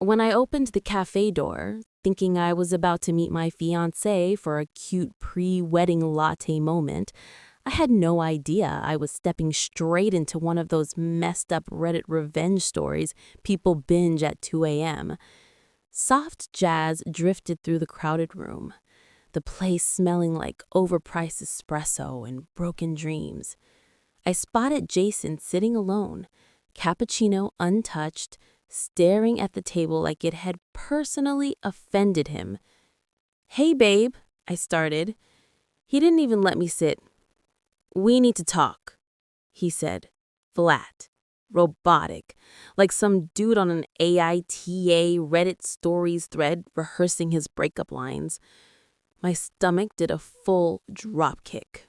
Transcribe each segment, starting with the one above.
When I opened the cafe door, thinking I was about to meet my fiancé for a cute pre-wedding latte moment, I had no idea I was stepping straight into one of those messed up Reddit revenge stories people binge at 2 a.m. Soft jazz drifted through the crowded room, the place smelling like overpriced espresso and broken dreams. I spotted Jason sitting alone, cappuccino untouched, staring at the table like it had personally offended him. "Hey, babe," I started. He didn't even let me sit. "We need to talk," he said, flat, robotic, like some dude on an AITA Reddit stories thread rehearsing his breakup lines. My stomach did a full drop kick.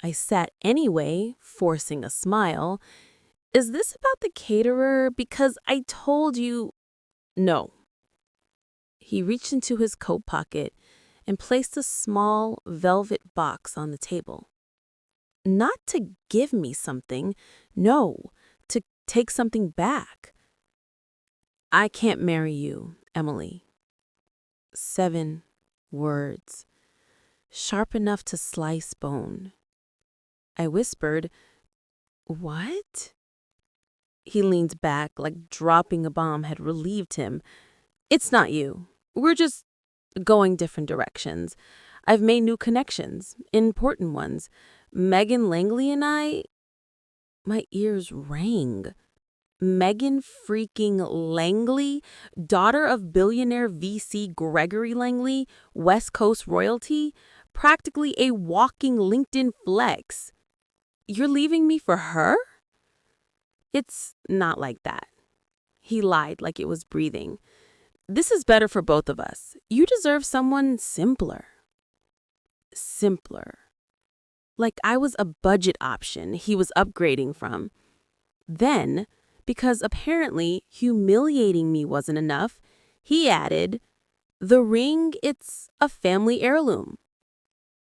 I sat anyway, forcing a smile. "Is this about the caterer? Because I told you—" "No." He reached into his coat pocket and placed a small velvet box on the table. Not to give me something, no, to take something back. "I can't marry you, Emily." 7 words, sharp enough to slice bone. I whispered, "What?" He leaned back like dropping a bomb had relieved him. "It's not you. We're just going different directions. I've made new connections, important ones. Megan Langley and I—" My ears rang. Megan freaking Langley, daughter of billionaire VC Gregory Langley, West Coast royalty, practically a walking LinkedIn flex. "You're leaving me for her?" "It's not like that." He lied like it was breathing. "This is better for both of us. You deserve someone simpler." Simpler. Like I was a budget option he was upgrading from. Then, because apparently humiliating me wasn't enough, he added, "The ring, it's a family heirloom."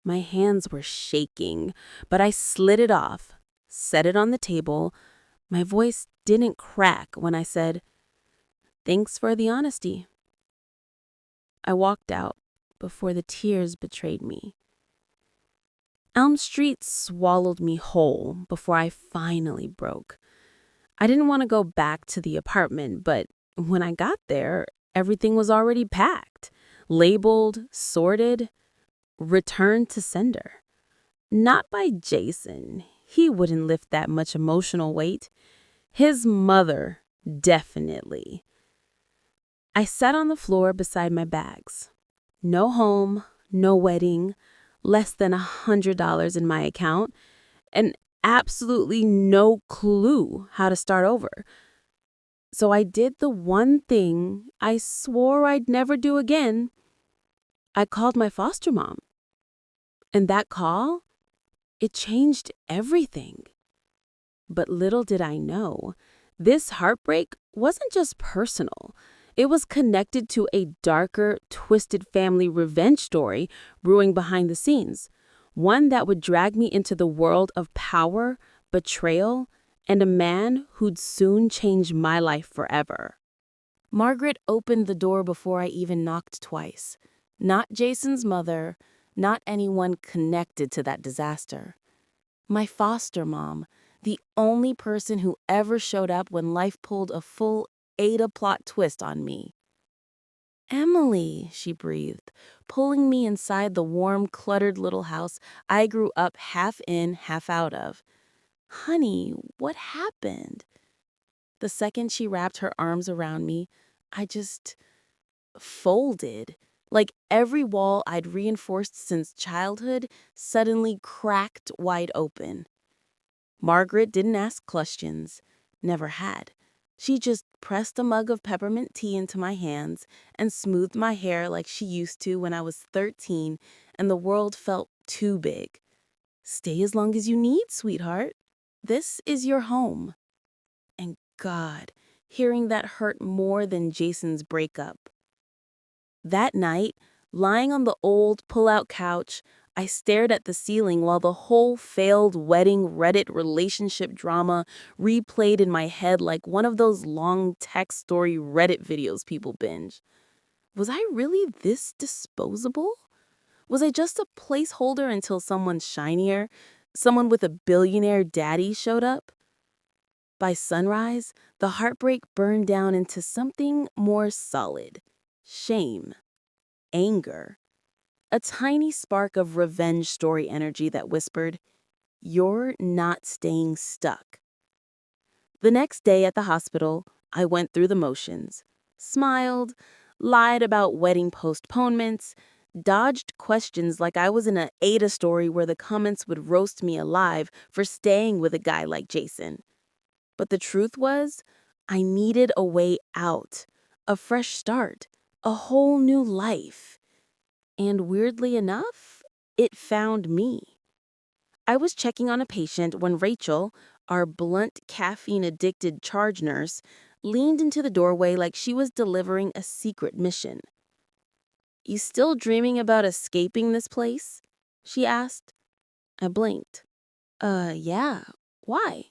My hands were shaking, but I slid it off, set it on the table. My voice didn't crack when I said, "Thanks for the honesty." I walked out before the tears betrayed me. Elm Street swallowed me whole before I finally broke. I didn't want to go back to the apartment, but when I got there, everything was already packed, labeled, sorted, returned to sender. Not by Jason. He wouldn't lift that much emotional weight. His mother, definitely. I sat on the floor beside my bags. No home, no wedding, less than $100 in my account, and absolutely no clue how to start over. So I did the one thing I swore I'd never do again. I called my foster mom. And that call, it changed everything. But little did I know, this heartbreak wasn't just personal. It was connected to a darker, twisted family revenge story brewing behind the scenes. One that would drag me into the world of power, betrayal, and a man who'd soon change my life forever. Margaret opened the door before I even knocked twice. Not Jason's mother, not anyone connected to that disaster. My foster mom, the only person who ever showed up when life pulled a full AITA plot twist on me. "Emily," she breathed, pulling me inside the warm, cluttered little house I grew up half in, half out of. "Honey, what happened?" The second she wrapped her arms around me, I just folded. Like every wall I'd reinforced since childhood suddenly cracked wide open. Margaret didn't ask questions, never had. She just pressed a mug of peppermint tea into my hands and smoothed my hair like she used to when I was 13 and the world felt too big. "Stay as long as you need, sweetheart. This is your home." And God, hearing that hurt more than Jason's breakup. That night, lying on the old pull-out couch, I stared at the ceiling while the whole failed wedding Reddit relationship drama replayed in my head like one of those long text story Reddit videos people binge. Was I really this disposable? Was I just a placeholder until someone shinier, someone with a billionaire daddy showed up? By sunrise, the heartbreak burned down into something more solid: shame, anger, a tiny spark of revenge story energy that whispered, "You're not staying stuck." The next day at the hospital, I went through the motions, smiled, lied about wedding postponements, dodged questions like I was in an AITA story where the comments would roast me alive for staying with a guy like Jason. But the truth was, I needed a way out, a fresh start, a whole new life. And weirdly enough, it found me. I was checking on a patient when Rachel, our blunt, caffeine-addicted charge nurse, leaned into the doorway like she was delivering a secret mission. "You still dreaming about escaping this place?" she asked. I blinked. Yeah. Why?"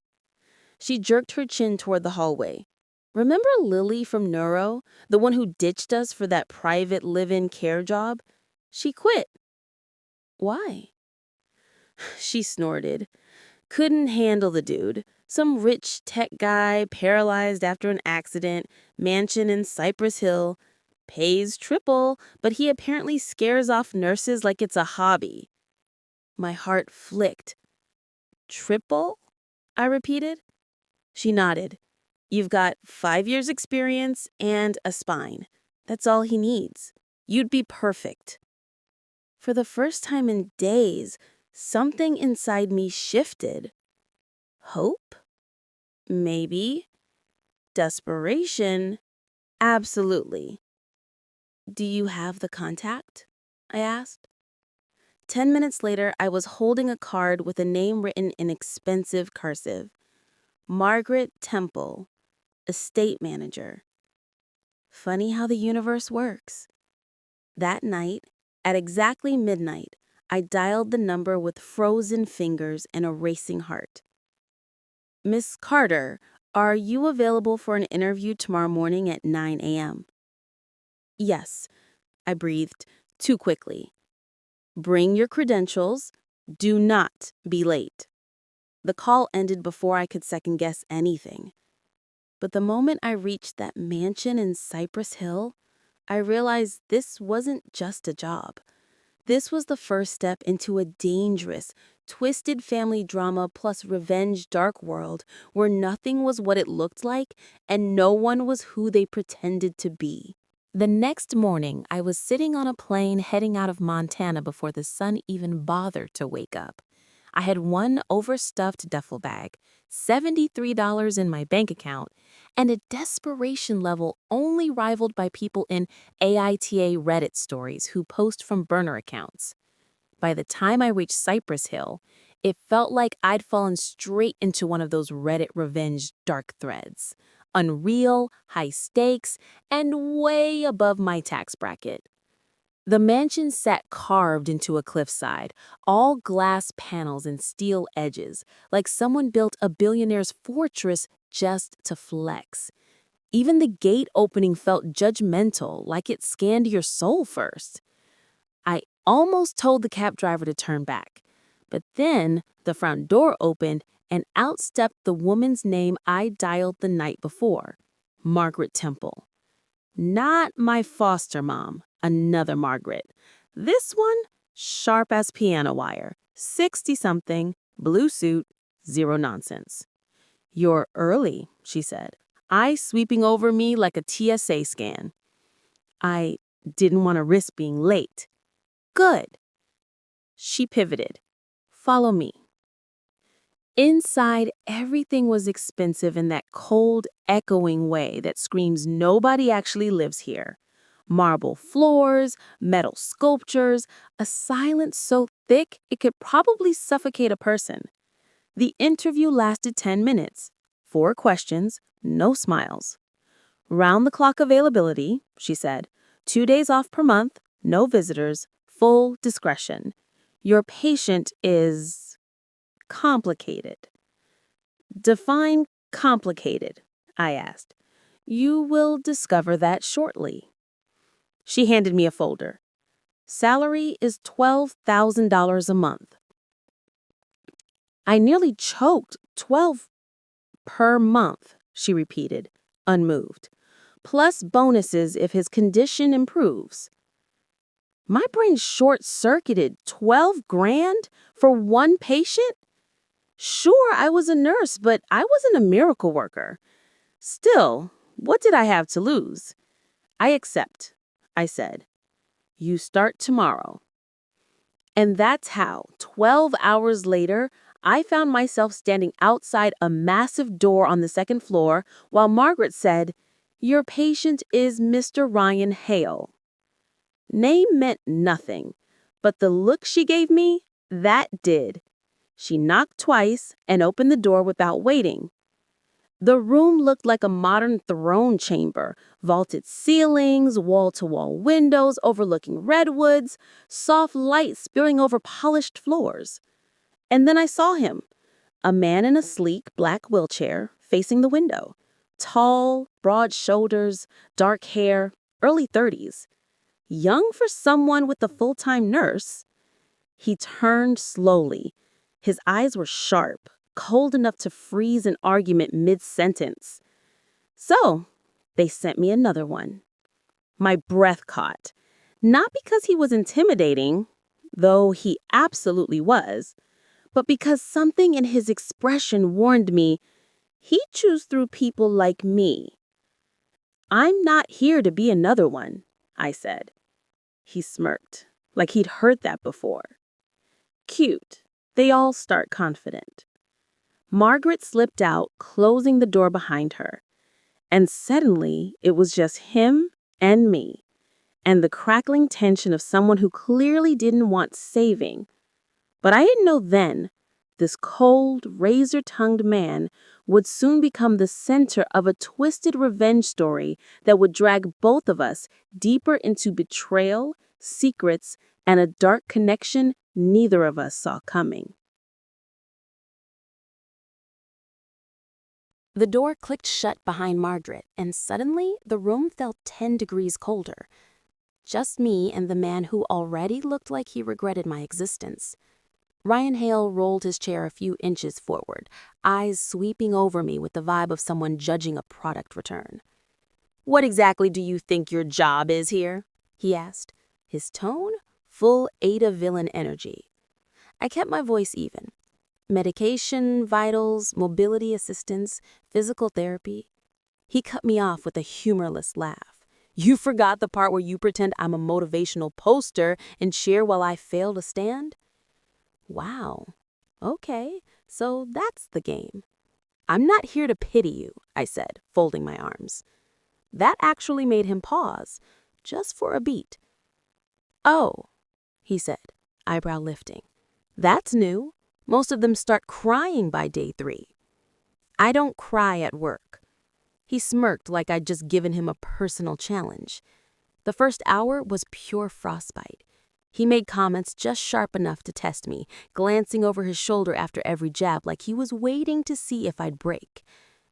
She jerked her chin toward the hallway. "Remember Lily from Neuro, the one who ditched us for that private live-in care job? She quit." "Why?" She snorted. "Couldn't handle the dude. Some rich tech guy, paralyzed after an accident, mansion in Cypress Hill. Pays triple, but he apparently scares off nurses like it's a hobby." My heart flicked. "Triple?" I repeated. She nodded. "You've got 5 years experience and a spine. That's all he needs. You'd be perfect." For the first time in days, something inside me shifted. Hope? Maybe. Desperation? Absolutely. "Do you have the contact?" I asked. 10 minutes later, I was holding a card with a name written in expensive cursive. Margaret Temple, estate manager. Funny how the universe works. That night, at exactly midnight, I dialed the number with frozen fingers and a racing heart. "Miss Carter, are you available for an interview tomorrow morning at 9 a.m.? "Yes," I breathed, too quickly. "Bring your credentials. Do not be late." The call ended before I could second-guess anything. But the moment I reached that mansion in Cypress Hill, I realized this wasn't just a job. This was the first step into a dangerous, twisted family drama plus revenge dark world where nothing was what it looked like and no one was who they pretended to be. The next morning, I was sitting on a plane heading out of Montana before the sun even bothered to wake up. I had one overstuffed duffel bag, $73 in my bank account, and a desperation level only rivaled by people in AITA Reddit stories who post from burner accounts. By the time I reached Cypress Hill, it felt like I'd fallen straight into one of those Reddit revenge dark threads. Unreal, high stakes, and way above my tax bracket. The mansion sat carved into a cliffside, all glass panels and steel edges, like someone built a billionaire's fortress just to flex. Even the gate opening felt judgmental, like it scanned your soul first. I almost told the cab driver to turn back. But then the front door opened and out stepped the woman's name I dialed the night before, Margaret Temple. Not my foster mom, another Margaret. This one, sharp as piano wire, 60-something, blue suit, zero nonsense. "You're early," she said, eyes sweeping over me like a TSA scan. I didn't want to risk being late. "Good." She pivoted. "Follow me." Inside, everything was expensive in that cold, echoing way that screams nobody actually lives here. Marble floors, metal sculptures, a silence so thick it could probably suffocate a person. The interview lasted 10 minutes. 4 questions, no smiles. "Round-the-clock availability," she said. 2 days off per month, no visitors, full discretion. Your patient is complicated. Define complicated, I asked. You will discover that shortly. She handed me a folder. Salary is $12,000 a month. I nearly choked. 12 per month, she repeated, unmoved. Plus bonuses if his condition improves. My brain short-circuited. 12 grand for one patient? Sure, I was a nurse, but I wasn't a miracle worker. Still, what did I have to lose? I accept, I said. You start tomorrow. And that's how, 12 hours later, I found myself standing outside a massive door on the second floor while Margaret said, "Your patient is Mr. Ryan Hale." Name meant nothing, but the look she gave me, that did. She knocked twice and opened the door without waiting. The room looked like a modern throne chamber, vaulted ceilings, wall-to-wall windows overlooking redwoods, soft light spilling over polished floors. And then I saw him, a man in a sleek black wheelchair facing the window. Tall, broad shoulders, dark hair, early 30s. Young for someone with a full-time nurse. He turned slowly. His eyes were sharp, cold enough to freeze an argument mid-sentence. So, they sent me another one. My breath caught. Not because he was intimidating, though he absolutely was, but because something in his expression warned me he'd choose through people like me. I'm not here to be another one, I said. He smirked, like he'd heard that before. Cute. They all start confident. Margaret slipped out, closing the door behind her. And suddenly, it was just him and me, and the crackling tension of someone who clearly didn't want saving. But I didn't know then, this cold, razor-tongued man would soon become the center of a twisted revenge story that would drag both of us deeper into betrayal, secrets, and a dark connection neither of us saw coming. The door clicked shut behind Margaret, and suddenly the room felt 10 degrees colder. Just me and the man who already looked like he regretted my existence. Ryan Hale rolled his chair a few inches forward, eyes sweeping over me with the vibe of someone judging a product return. "What exactly do you think your job is here?" he asked, his tone full AITA villain energy. I kept my voice even. Medication, vitals, mobility assistance, physical therapy. He cut me off with a humorless laugh. "You forgot the part where you pretend I'm a motivational poster and cheer while I fail to stand?" Wow. Okay, so that's the game. "I'm not here to pity you," I said, folding my arms. That actually made him pause, just for a beat. "Oh," he said, eyebrow lifting. "That's new. Most of them start crying by day 3. "I don't cry at work." He smirked like I'd just given him a personal challenge. The first hour was pure frostbite. He made comments just sharp enough to test me, glancing over his shoulder after every jab like he was waiting to see if I'd break.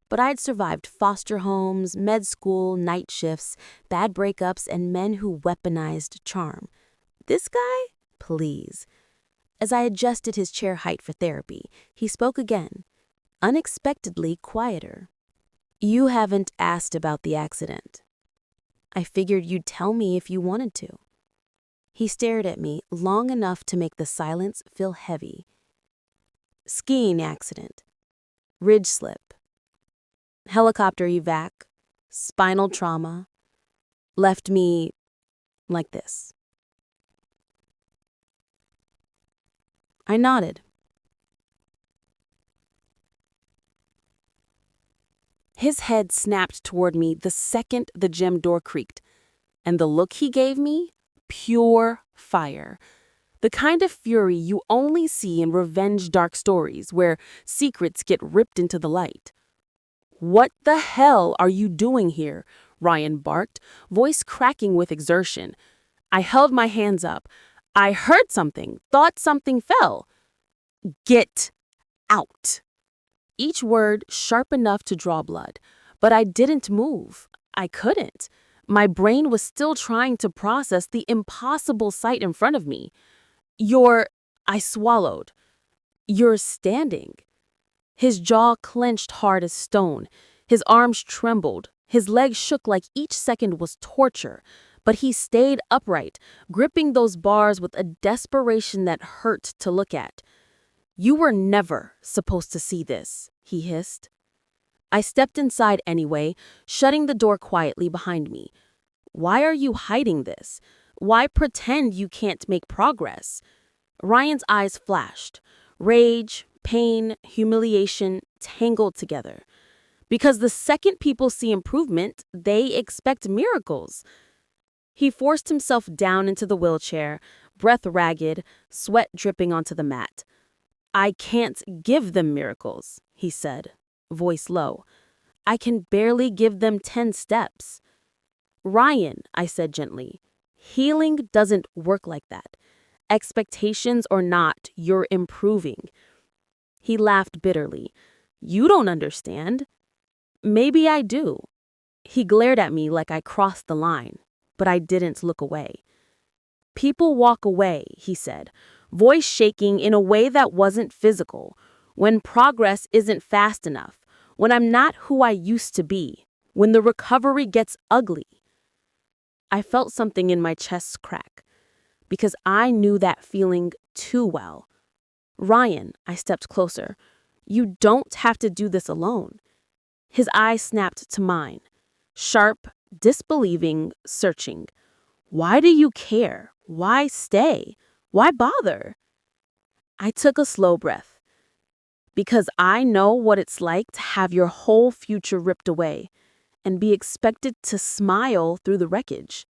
But I'd survived foster homes, med school, night shifts, bad breakups, and men who weaponized charm. This guy? Please. As I adjusted his chair height for therapy, he spoke again, unexpectedly quieter. "You haven't asked about the accident. I figured you'd tell me if you wanted to." He stared at me long enough to make the silence feel heavy. "Skiing accident. Ridge slip. Helicopter evac. Spinal trauma. Left me like this." I nodded. His head snapped toward me the second the gym door creaked, and the look he gave me, pure fire. The kind of fury you only see in revenge dark stories where secrets get ripped into the light. "What the hell are you doing here?" Ryan barked, voice cracking with exertion. I held my hands up. I heard something, thought something fell. Get out. Each word sharp enough to draw blood, but I didn't move. I couldn't. My brain was still trying to process the impossible sight in front of me. I swallowed. You're standing. His jaw clenched hard as stone. His arms trembled. His legs shook like each second was torture. But he stayed upright, gripping those bars with a desperation that hurt to look at. You were never supposed to see this, he hissed. I stepped inside anyway, shutting the door quietly behind me. Why are you hiding this? Why pretend you can't make progress? Ryan's eyes flashed. Rage, pain, humiliation tangled together. Because the second people see improvement, they expect miracles. He forced himself down into the wheelchair, breath ragged, sweat dripping onto the mat. I can't give them miracles, he said, voice low. I can barely give them 10 steps. Ryan, I said gently, healing doesn't work like that. Expectations or not, you're improving. He laughed bitterly. You don't understand. Maybe I do. He glared at me like I crossed the line, but I didn't look away. People walk away, he said, voice shaking in a way that wasn't physical, when progress isn't fast enough, when I'm not who I used to be, when the recovery gets ugly. I felt something in my chest crack, because I knew that feeling too well. Ryan, I stepped closer. You don't have to do this alone. His eyes snapped to mine, sharp, disbelieving, searching. Why do you care? Why stay? Why bother? I took a slow breath. Because I know what it's like to have your whole future ripped away and be expected to smile through the wreckage.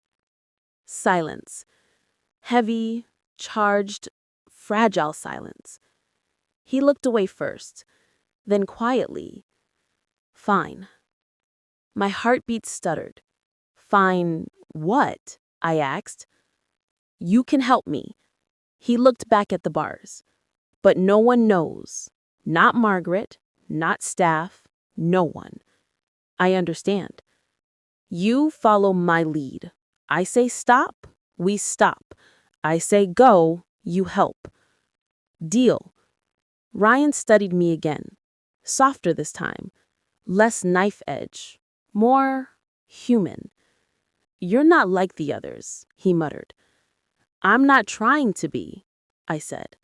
Silence. Heavy, charged, fragile silence. He looked away first, then quietly. Fine. My heartbeat stuttered. Fine what? I asked. You can help me. He looked back at the bars. But no one knows. Not Margaret, not staff, no one. I understand. You follow my lead. I say stop, we stop. I say go, you help. Deal. Ryan studied me again. Softer this time. Less knife edge. More human. You're not like the others, he muttered. I'm not trying to be, I said.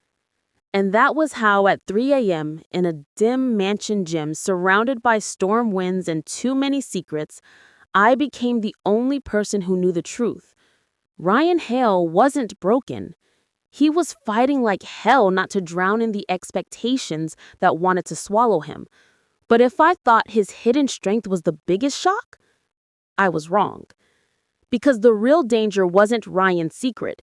And that was how at 3 a.m. in a dim mansion gym surrounded by storm winds and too many secrets, I became the only person who knew the truth. Ryan Hale wasn't broken. He was fighting like hell not to drown in the expectations that wanted to swallow him. But if I thought his hidden strength was the biggest shock, I was wrong. Because the real danger wasn't Ryan's secret.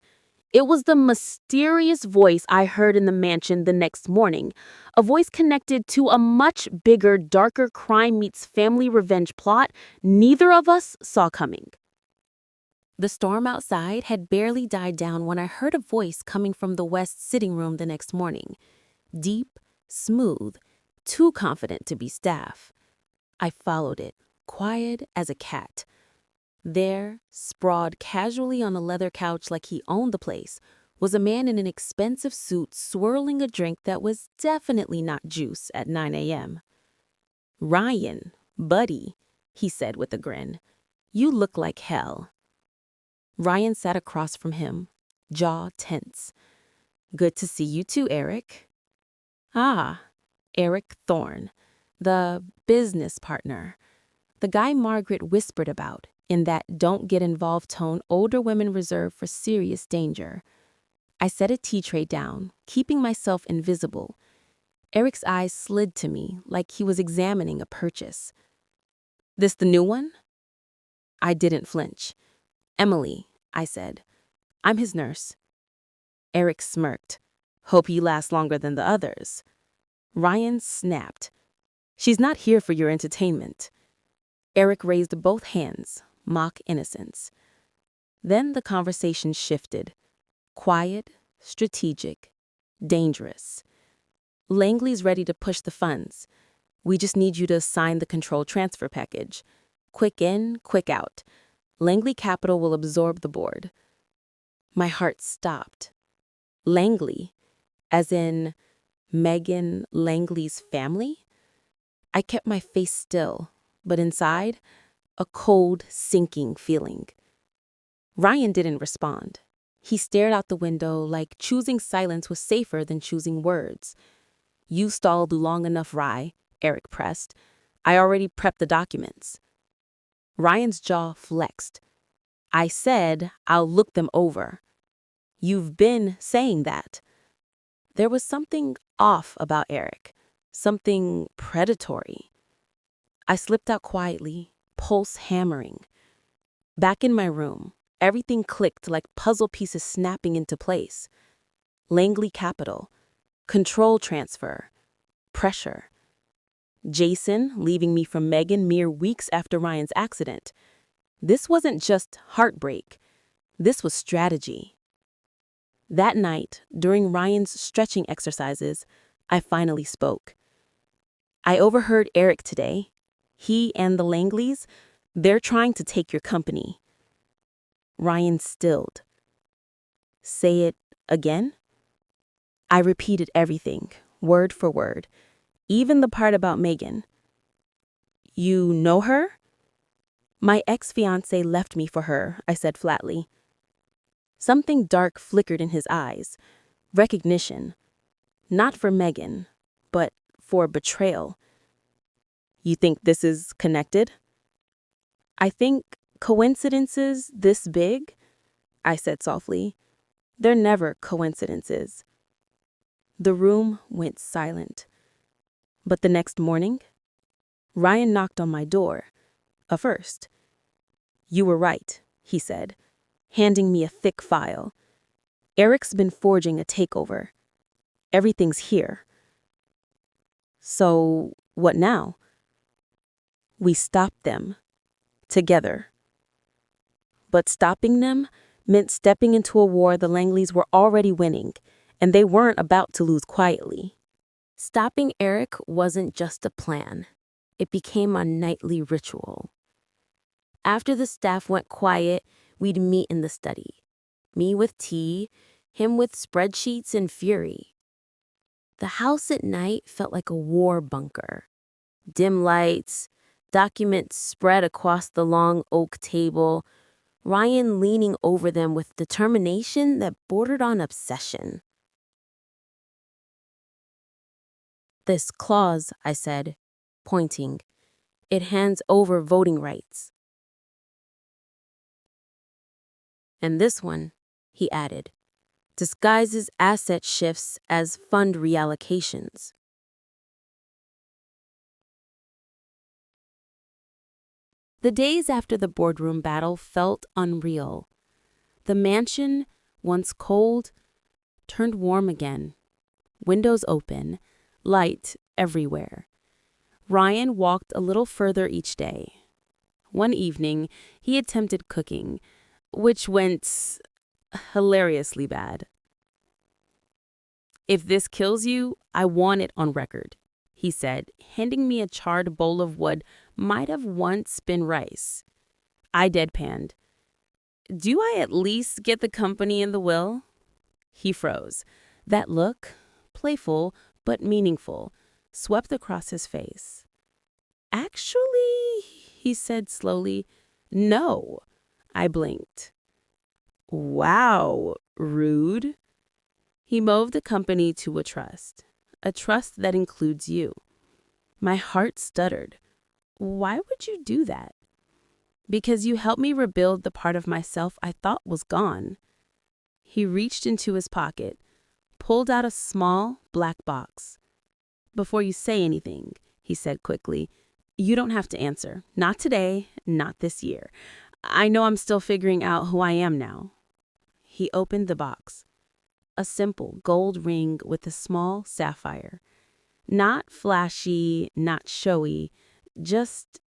It was the mysterious voice I heard in the mansion the next morning, a voice connected to a much bigger, darker crime meets family revenge plot neither of us saw coming. The storm outside had barely died down when I heard a voice coming from the west sitting room the next morning. Deep, smooth, too confident to be staff. I followed it, quiet as a cat. There, sprawled casually on a leather couch like he owned the place, was a man in an expensive suit swirling a drink that was definitely not juice at 9 a.m. Ryan, buddy, he said with a grin. You look like hell. Ryan sat across from him, jaw tense. Good to see you too, Eric. Ah, Eric Thorne, the business partner. The guy Margaret whispered about, in that don't get involved tone older women reserve for serious danger. I set a tea tray down, keeping myself invisible. Eric's eyes slid to me like he was examining a purchase. This the new one? I didn't flinch. Emily, I said. I'm his nurse. Eric smirked. Hope you last longer than the others. Ryan snapped. She's not here for your entertainment. Eric raised both hands, mock innocence. Then the conversation shifted. Quiet, strategic, dangerous. Langley's ready to push the funds. We just need you to sign the control transfer package. Quick in, quick out. Langley Capital will absorb the board. My heart stopped. Langley, as in Megan Langley's family? I kept my face still, but inside, a cold, sinking feeling. Ryan didn't respond. He stared out the window like choosing silence was safer than choosing words. You stalled long enough, Rye, Eric pressed. I already prepped the documents. Ryan's jaw flexed. I said I'll look them over. You've been saying that. There was something off about Eric, something predatory. I slipped out quietly, pulse hammering. Back in my room, everything clicked like puzzle pieces snapping into place. Langley Capital, control transfer, pressure. Jason leaving me from Megan mere weeks after Ryan's accident. This wasn't just heartbreak. This was strategy. That night, during Ryan's stretching exercises, I finally spoke. I overheard Eric today. He and the Langleys, they're trying to take your company. Ryan stilled. Say it again? I repeated everything, word for word, even the part about Megan. You know her? My ex-fiancé left me for her, I said flatly. Something dark flickered in his eyes. Recognition. Not for Megan, but for betrayal. You think this is connected? I think coincidences this big, I said softly, they're never coincidences. The room went silent. But the next morning, Ryan knocked on my door, a first. You were right, he said, handing me a thick file. Eric's been forging a takeover. Everything's here. So, what now? We stopped them. Together. But stopping them meant stepping into a war the Langleys were already winning, and they weren't about to lose quietly. Stopping Eric wasn't just a plan. It became a nightly ritual. After the staff went quiet, we'd meet in the study. Me with tea, him with spreadsheets and fury. The house at night felt like a war bunker. Dim lights, documents spread across the long oak table, Ryan leaning over them with determination that bordered on obsession. This clause, I said, pointing, it hands over voting rights. And this one, he added, disguises asset shifts as fund reallocations. The days after the boardroom battle felt unreal. The mansion, once cold, turned warm again. Windows open, light everywhere. Ryan walked a little further each day. One evening, he attempted cooking, which went hilariously bad. If this kills you, I want it on record, he said, handing me a charred bowl of what might have once been rice. I deadpanned. Do I at least get the company in the will? He froze. That look, playful but meaningful, swept across his face. Actually, he said slowly, no. I blinked. Wow, rude. He moved the company to a trust that includes you. My heart stuttered. Why would you do that? Because you helped me rebuild the part of myself I thought was gone. He reached into his pocket, pulled out a small black box. Before you say anything, he said quickly, you don't have to answer. Not today, not this year. I know I'm still figuring out who I am now. He opened the box. A simple gold ring with a small sapphire. Not flashy, not showy, just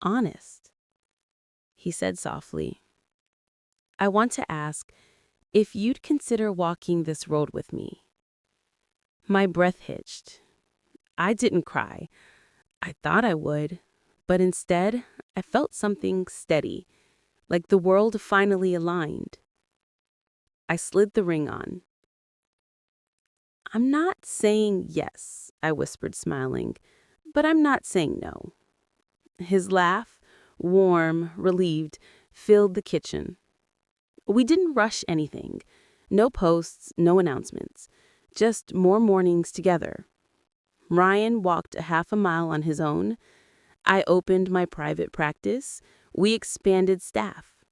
honest. He said softly, I want to ask, if you'd consider walking this road with me. My breath hitched. I didn't cry. I thought I would, but instead, I felt something steady, like the world finally aligned. I slid the ring on. I'm not saying yes, I whispered, smiling, but I'm not saying no. His laugh, warm, relieved, filled the kitchen. We didn't rush anything. No posts, no announcements. Just more mornings together. Ryan walked a half a mile on his own. I opened my private practice. We expanded staff.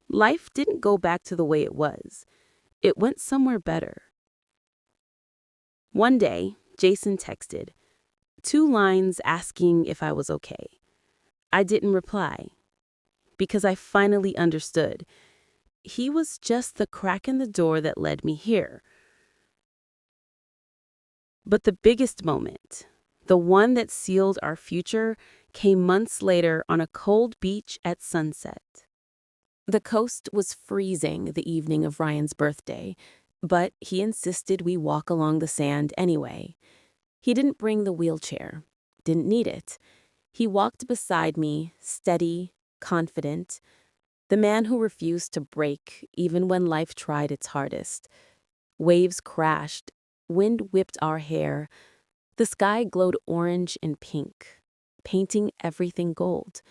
Life didn't go back to the way it was. It went somewhere better. One day, Jason texted, 2 lines asking if I was okay. I didn't reply, because I finally understood. He was just the crack in the door that led me here. But the biggest moment, the one that sealed our future, came months later on a cold beach at sunset. The coast was freezing the evening of Ryan's birthday, but he insisted we walk along the sand anyway. He didn't bring the wheelchair, didn't need it. He walked beside me, steady, confident, the man who refused to break even when life tried its hardest. Waves crashed, wind whipped our hair, the sky glowed orange and pink, painting everything gold.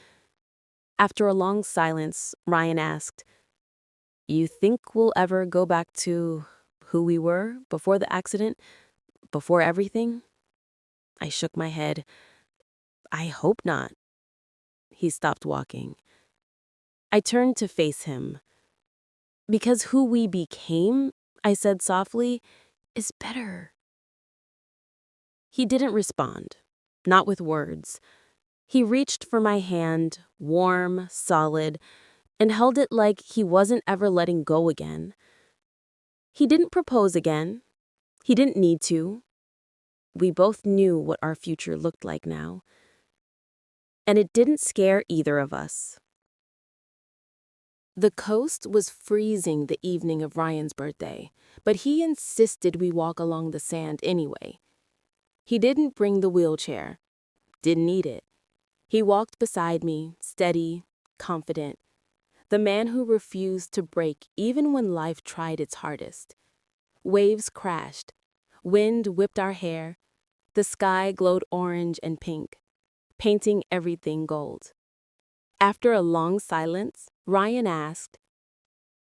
After a long silence, Ryan asked, "You think we'll ever go back to who we were before the accident, before everything?" I shook my head. "I hope not." He stopped walking. I turned to face him. "Because who we became," I said softly, "is better." He didn't respond, not with words. He reached for my hand, warm, solid, and held it like he wasn't ever letting go again. He didn't propose again. He didn't need to. We both knew what our future looked like now. And it didn't scare either of us. The coast was freezing the evening of Ryan's birthday, but he insisted we walk along the sand anyway. He didn't bring the wheelchair, didn't need it. He walked beside me, steady, confident, the man who refused to break even when life tried its hardest. Waves crashed, wind whipped our hair, the sky glowed orange and pink, painting everything gold. After a long silence, Ryan asked,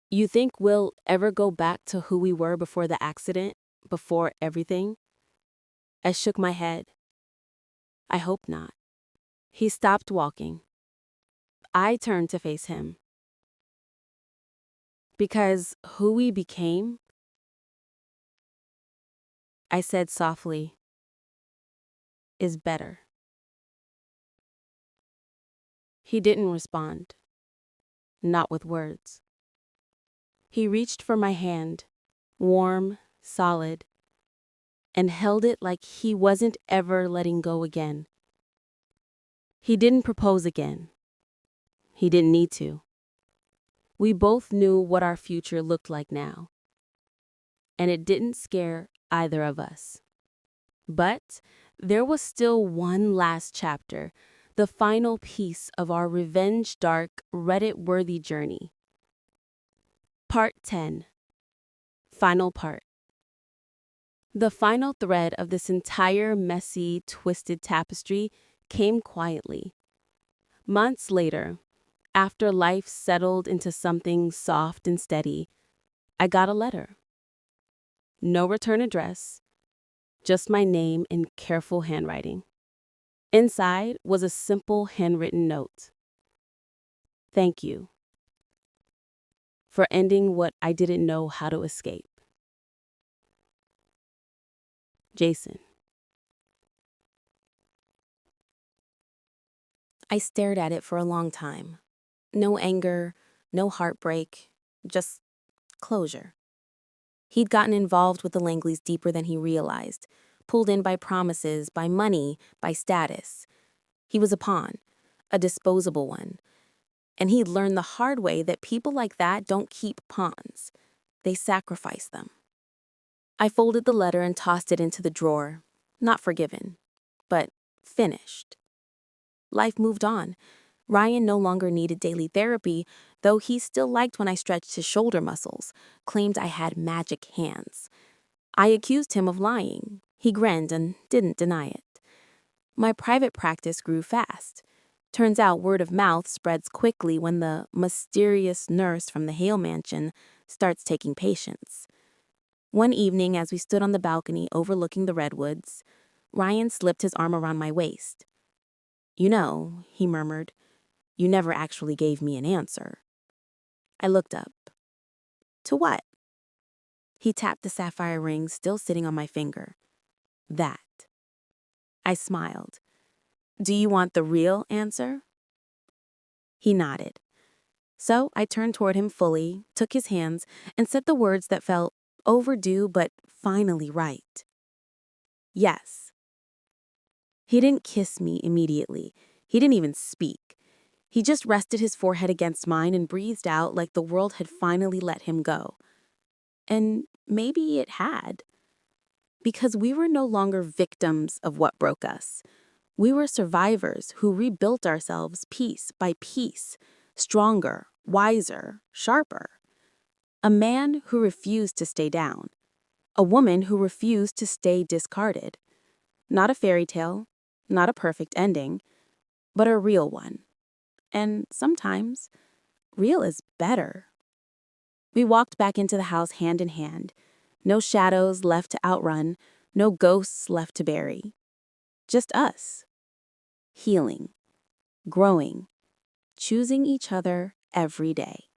"You think we'll ever go back to who we were before the accident, before everything?" I shook my head. "I hope not." He stopped walking. I turned to face him. "Because who we became," I said softly, "is better." He didn't respond, not with words. He reached for my hand, warm, solid, and held it like he wasn't ever letting go again. He didn't propose again. He didn't need to. We both knew what our future looked like now, and it didn't scare either of us. But there was still one last chapter, the final piece of our revenge dark, Reddit-worthy journey. Part 10. Final part. The final thread of this entire messy, twisted tapestry came quietly. Months later, after life settled into something soft and steady, I got a letter. No return address, just my name in careful handwriting. Inside was a simple handwritten note. "Thank you for ending what I didn't know how to escape. Jason." I stared at it for a long time. No anger, no heartbreak, just closure. He'd gotten involved with the Langleys deeper than he realized, pulled in by promises, by money, by status. He was a pawn, a disposable one. And he'd learned the hard way that people like that don't keep pawns. they sacrifice them. I folded the letter and tossed it into the drawer. Not forgiven, but finished. Life moved on. Ryan no longer needed daily therapy, though he still liked when I stretched his shoulder muscles, claimed I had magic hands. I accused him of lying. He grinned and didn't deny it. My private practice grew fast. Turns out word of mouth spreads quickly when the mysterious nurse from the Hale Mansion starts taking patients. One evening, as we stood on the balcony overlooking the redwoods, Ryan slipped his arm around my waist. "You know," he murmured, "you never actually gave me an answer." I looked up. "To what?" He tapped the sapphire ring still sitting on my finger. "That." I smiled. "Do you want the real answer?" He nodded. So I turned toward him fully, took his hands, and said the words that felt overdue but finally right. "Yes." He didn't kiss me immediately. He didn't even speak. He just rested his forehead against mine and breathed out like the world had finally let him go. And maybe it had. Because we were no longer victims of what broke us. We were survivors who rebuilt ourselves piece by piece, stronger, wiser, sharper. A man who refused to stay down. A woman who refused to stay discarded. Not a fairy tale, not a perfect ending, but a real one. And sometimes, real is better. We walked back into the house hand in hand. No shadows left to outrun, no ghosts left to bury. Just us. Healing, growing, choosing each other every day.